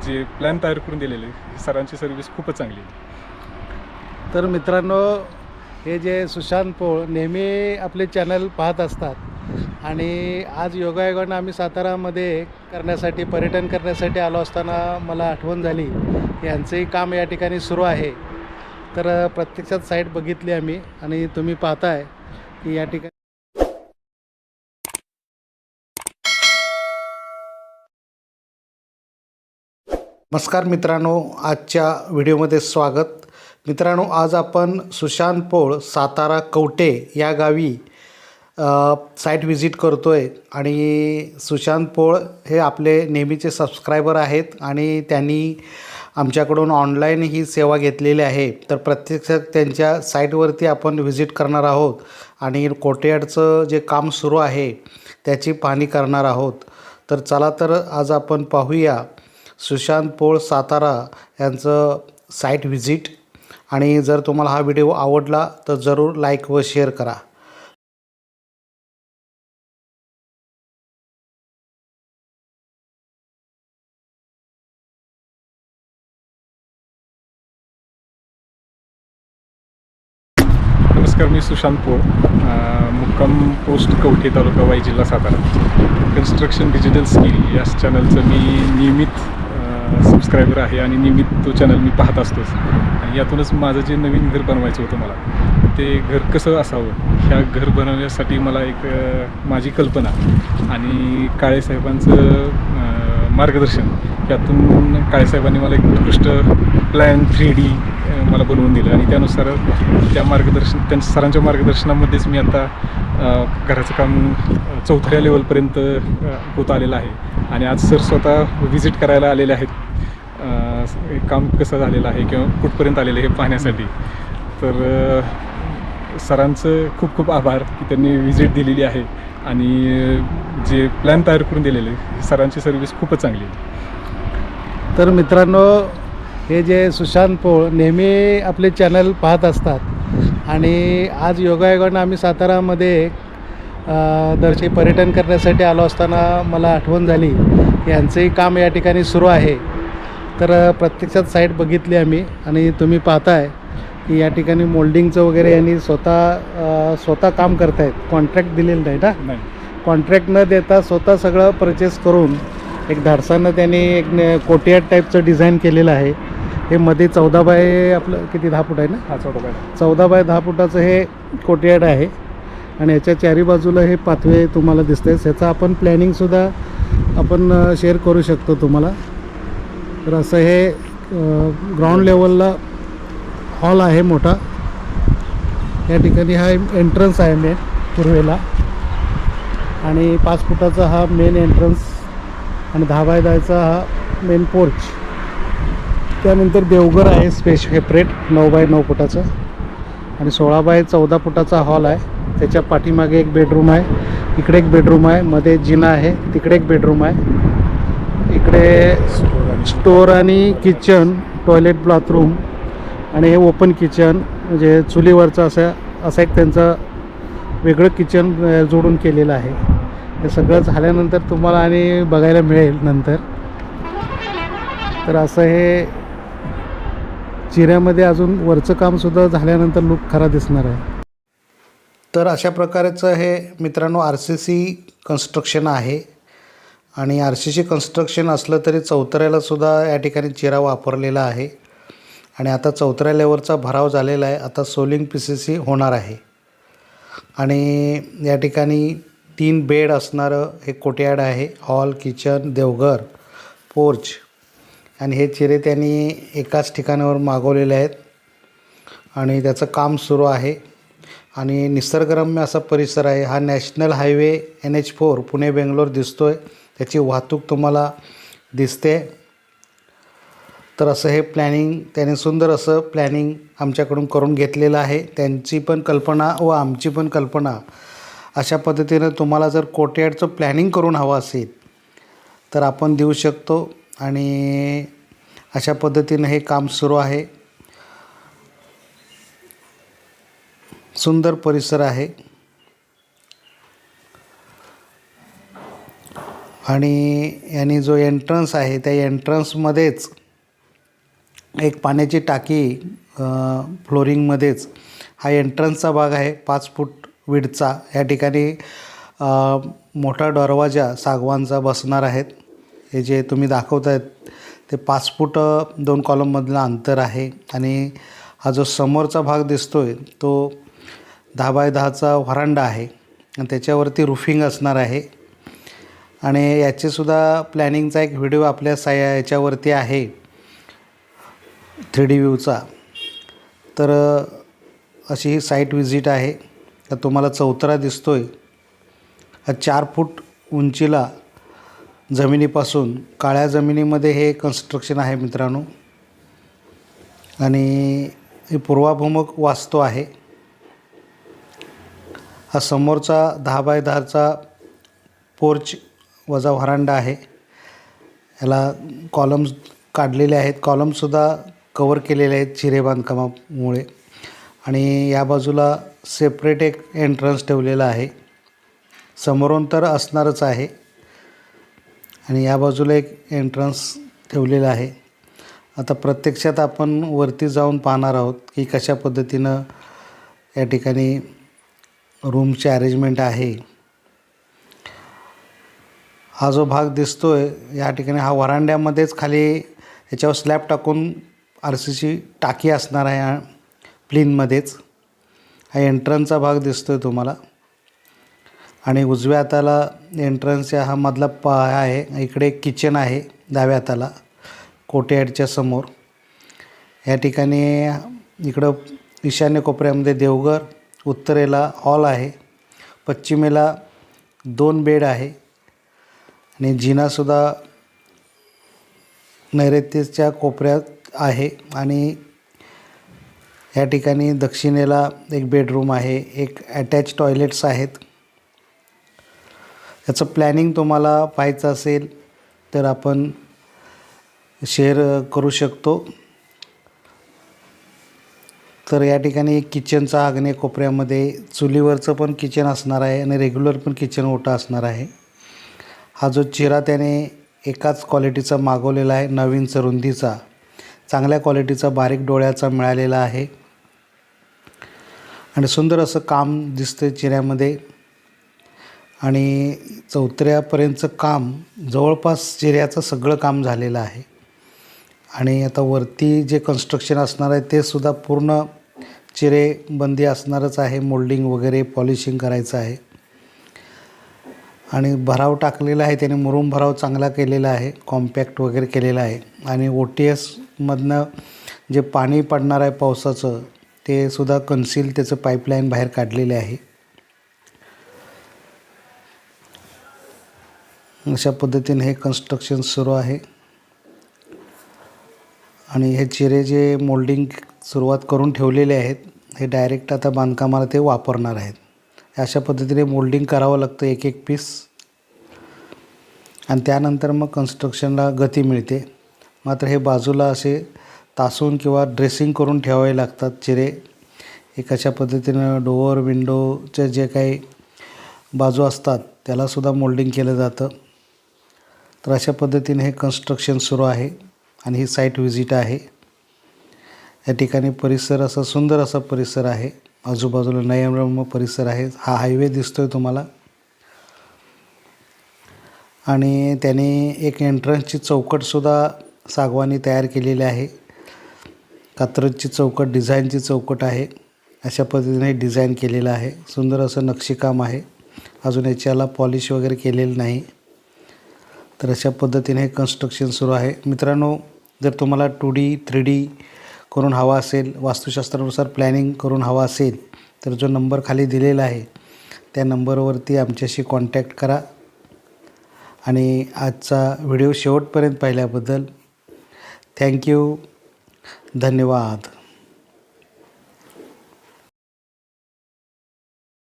जे प्लॅन तयार करून दिलेले सरांची सर्व्हिस खूपच चांगली आहे. तर मित्रांनो, हे जे सुशांत पोळ नेहमी आपले चॅनल पाहत असतात आणि आज योगायोगानं आम्ही सातारामध्ये पर्यटन करण्यासाठी आलो असताना मला आठवण झाली की यांचंही काम या ठिकाणी सुरू आहे. तर प्रत्यक्षात साईट बघितली आम्ही आणि तुम्ही पाहताय की या ठिकाणी नमस्कार मित्रांनो, आजच्या व्हिडिओमध्ये स्वागत. मित्रांनो, आज आपण सुशांत पोळ सातारा कवठे या गावी साईट व्हिजिट करतो आहे आणि सुशांत पोळ हे आपले नेहमीचे सबस्क्रायबर आहेत आणि त्यांनी आमच्याकडून ऑनलाईन ही सेवा घेतलेली आहे. तर प्रत्यक्षात त्यांच्या साईटवरती आपण व्हिजिट करणार आहोत आणि कोर्टयार्डचं जे काम सुरू आहे त्याची पाहणी करणार आहोत. तर चला तर आज आपण पाहूया सुशांत पोळ सातारा यांचं साईट व्हिजिट. आणि जर तुम्हाला हा व्हिडिओ आवडला तर जरूर लाईक व शेअर करा. नमस्कार, मी सुशांत पोळ, मुक्काम पोस्ट कवठे, तालुका वाई, जिल्हा सातारा. कन्स्ट्रक्शन डिजिटल स्किल या चॅनलचं मी नियमित सबस्क्रायबर आहे आणि नियमित तो चॅनल मी पाहत असतोच. आणि यातूनच माझं जे नवीन घर बनवायचं होतं मला, ते घर कसं असावं ह्या घर बनवण्यासाठी मला एक माझी कल्पना आणि काळेसाहेबांचं मार्गदर्शन, यातून काळेसाहेबांनी मला एक उत्कृष्ट प्लॅन 3D मला बनवून दिलं आणि त्यानुसार त्या सरांच्या मार्गदर्शनामध्येच मी आता घराचं काम चौथऱ्या लेवलपर्यंत होत आलेलं आहे. आणि आज सर स्वतः व्हिजिट करायला आलेले आहेत, काम कसं झालेलं आहे किंवा कुठपर्यंत आलेलं आहे हे पाहण्यासाठी. तर सरांचं खूप खूप आभार की त्यांनी व्हिजिट दिलेली आहे आणि जे प्लॅन तयार करून दिलेले सरांची सर्व्हिस खूपच चांगली आहे. तर मित्रांनो, हे जे सुशांत पोळ नेहमी आपले चॅनल पाहत असतात आणि आज योगायोगानं आम्ही सातारामध्ये पर्यटन करण्यासाठी आलो असताना मला आठवण झाली की यांचंही काम या ठिकाणी सुरू आहे. तर प्रत्यक्षात साईट बघितली आम्ही आणि तुम्ही पाहताय की या ठिकाणी मोल्डिंगचं वगैरे यांनी स्वतः काम करत आहेत. कॉन्ट्रॅक्ट दिलेलं नाही ना, कॉन्ट्रॅक्ट न देता स्वतः सगळं परचेस करून एक धाडसानं त्यांनी एक कोर्टयार्ड टाईपचं डिझाईन केलेलं आहे. हे मध्ये 14 बाय आपलं किती 10 फूट आहे ना, 14 बाय 10 फुटाचं हे कोर्टयार्ड आहे आणि याच्या चारी बाजूला हे पाथवे तुम्हाला दिसते. ह्याचं आपण प्लॅनिंगसुद्धा आपण शेअर करू शकतो तुम्हाला. तर असं हे ग्राउंड लेवलला हॉल आहे मोठा. या ठिकाणी हा एंट्रन्स आहे मेन पूर्वेला आणि 5 फुटाचा हा मेन एंट्रन्स आणि 10 बाय 10चा हा मेन पोर्च. त्यानंतर देवघर आहे सेपरेट 9 बाय 9 फुटाचं आणि 16 बाय 14 फुटाचा हॉल आहे. त्याच्या पाठीमागे एक बेडरूम आहे, इकडे एक बेडरूम आहे, मध्ये जिना आहे, तिकडे एक बेडरूम आहे, इकडे स्टोअर आणि किचन, टॉयलेट, बाथरूम आणि हे ओपन किचन म्हणजे चुलीवरचं असं एक त्यांचं वेगळं किचन जोडून केलेलं आहे. हे सगळं झाल्यानंतर तुम्हाला आणि बघायला मिळेल नंतर. तर असं हे चिऱ्यामध्ये अजून वरचं कामसुद्धा झाल्यानंतर लुक खरा दिसणार आहे. तर अशा प्रकारचं हे मित्रांनो RCC कन्स्ट्रक्शन आहे आणि RCC कन्स्ट्रक्शन असलं तरी चौथऱ्यालासुद्धा या ठिकाणी चिरा वापरलेला आहे आणि आता चौथऱ्या लेवलचा भराव झालेला आहे. आता सोलिंग PCC होणार आहे आणि या ठिकाणी 3 बेड असणारं हे कोर्टयार्ड आहे. हॉल, किचन, देवघर, पोर्च आणि हे चिरे त्यांनी एकाच ठिकाणावर मागवलेले आहेत आणि त्याचं काम सुरू आहे. आणि निसर्गरम्य असा परिसर आहे. हा national highway NH4 Pune Bangalore दिसतो आहे, त्याची वाहतूक तुम्हाला दिसते. तर असं हे प्लॅनिंग त्याने सुंदर असं प्लॅनिंग आमच्याकडून करून घेतलेलं आहे. त्यांची पण कल्पना व आमची पण कल्पना अशा पद्धतीनं तुम्हाला जर कोर्टयार्डचं प्लॅनिंग करून हवं असेल तर आपण देऊ शकतो आणि अशा पद्धतीनं हे काम सुरू आहे. सुंदर परिसर आहे. आणि याने जो एंट्रन्स आहे त्या एंट्रन्समध्येच एक पाण्याची टाकी फ्लोरिंगमध्येच हा एंट्रन्सचा भाग आहे 5 फूट विड्थचा. या ठिकाणी मोठा दरवाजा सागवानचा बसणार आहेत. हे जे तुम्ही दाखवत आहेत ते 5 फूट 2 कॉलममधलं अंतर आहे. आणि हा जो समोरचा भाग दिसतो आहे तो 10 बाय 10चा व्हरांडा आहे आणि त्याच्यावरती रूफिंग असणार आहे. आणि याचेसुद्धा प्लॅनिंगचा एक व्हिडिओ आपल्या याच्यावरती आहे 3D व्ह्यूचा. तर अशी ही साईट व्हिजिट आहे. तर तुम्हाला चौतरा दिसतो आहे हा 4 फूट उंचीला जमिनीपासून. काळ्या जमिनीमध्ये हे कन्स्ट्रक्शन आहे मित्रांनो. आणि हे पूर्वाभिमुख वास्तू आहे. हा समोरचा 10 बाय 10चा पोर्च वजा व्हरांडा आहे. याला कॉलम्स काढलेले आहेत. कॉलमसुद्धा कवर केलेले आहेत चिरे बांधकामामुळे. आणि या बाजूला सेपरेट एक एंट्रन्स ठेवलेला आहे. समोरून तर असणारच आहे. आणि या बाजूला एक एंट्रन्स ठेवलेला आहे. आता प्रत्यक्षात आपण वरती जाऊन पाहणार आहोत की कशा पद्धतीनं या ठिकाणी रूमचे अरेंजमेंट आहे. हा जो भाग दिसतो आहे या ठिकाणी हा व्हरांड्यामध्येच खाली याच्यावर स्लॅब टाकून RCC टाकी असणार आहे प्लेनमध्येच. हा एंट्रन्सचा भाग दिसतो आहे तुम्हाला. आणि उजव्या हाताला एंट्रन्सच्या हा मधला आहे. इकडे एक किचन आहे डाव्या हाताला कोर्टयार्डच्या समोर. या ठिकाणी इकडं ईशान्य कोपऱ्यामध्ये देवघर, उत्तरेला हॉल आहे, पश्चिमेला 2 बेड आहे आणि जिनासुद्धा नैऋत्येच्या कोपऱ्यात आहे. आणि या ठिकाणी दक्षिणेला एक बेडरूम आहे, एक अटॅच टॉयलेट्स आहेत. याचं प्लॅनिंग तुम्हाला पाहायचं असेल तर आपण शेअर करू शकतो. तर या ठिकाणी एक किचनचा आग्नेय कोपऱ्यामध्ये चुलीवरचं पण किचन असणार आहे आणि रेग्युलर पण किचन ओटा असणार आहे. हा जो चिरा त्याने एकाच क्वालिटीचा मागवलेला आहे, नवीन रुंदीचा, चांगल्या क्वालिटीचा बारीक डोळ्याचा मिळालेला आहे. आणि सुंदर असं काम दिसतं चिऱ्यामध्ये. आणि चौथऱ्यापर्यंतचं काम जवळपास चिऱ्याचं सगळं काम झालेलं आहे. आणि आता वरती जे कन्स्ट्रक्शन असणार आहे ते सुद्धा पूर्ण चिरेबंदी असणारच आहे. मोल्डिंग वगैरे पॉलिशिंग करायचं आहे. आणि भराव टाकलेला आहे त्याने, मुरुम भराव चांगला केलेला आहे, कॉम्पॅक्ट वगैरे केलेला आहे. आणि OTSमधनं जे पाणी पडणार आहे पावसाचं ते सुद्धा कन्सील त्याचं पाईपलाईन बाहेर काढलेले आहे. अशा पद्धतीने हे कन्स्ट्रक्शन सुरू आहे. आणि हे चिरे जे मोल्डिंग सुरुवात करून ठेवलेले आहेत हे डायरेक्ट आता बांधकामाला ते वापरणार आहेत. अशा पद्धतीने मोल्डिंग करावं लागतं एक एक पीस. आणि त्यानंतर मग कन्स्ट्रक्शनला गती मिळते. मात्र हे बाजूला असे तासून किंवा ड्रेसिंग करून ठेवावे लागतात चिरे. एक अशा पद्धतीनं डोअर विंडोचे जे काही बाजू असतात त्यालासुद्धा मोल्डिंग केलं जातं. तर अशा पद्धतीने हे कन्स्ट्रक्शन सुरू आहे. आणि ही साईट व्हिजिट आहे. या ठिकाणी परिसर असा सुंदर असा परिसर आहे. आजूबाजूला नयनरम्य परिसर आहे. हा हायवे दिसतो आहे तुम्हाला. आणि त्याने एक एंट्रन्सची चौकटसुद्धा सागवानी तयार केलेली आहे. कात्रजची चौकट, डिझाईनची चौकट आहे. अशा पद्धतीने डिझाईन केलेलं आहे. सुंदर असं नक्षीकाम आहे. अजून याच्याला पॉलिश वगैरे केलेलं नाही. तर अशा पद्धतीने हे कन्स्ट्रक्शन सुरू आहे. मित्रांनो, जर तुम्हाला 2D 3D करून हवा असेल, वास्तुशास्त्रानुसार प्लॅनिंग करून हवा असेल तर जो नंबर खाली दिलेला आहे त्या नंबरवरती आमच्याशी कॉन्टॅक्ट करा. आणि आजचा व्हिडिओ शेवटपर्यंत पाहिल्याबद्दल थँक्यू. धन्यवाद.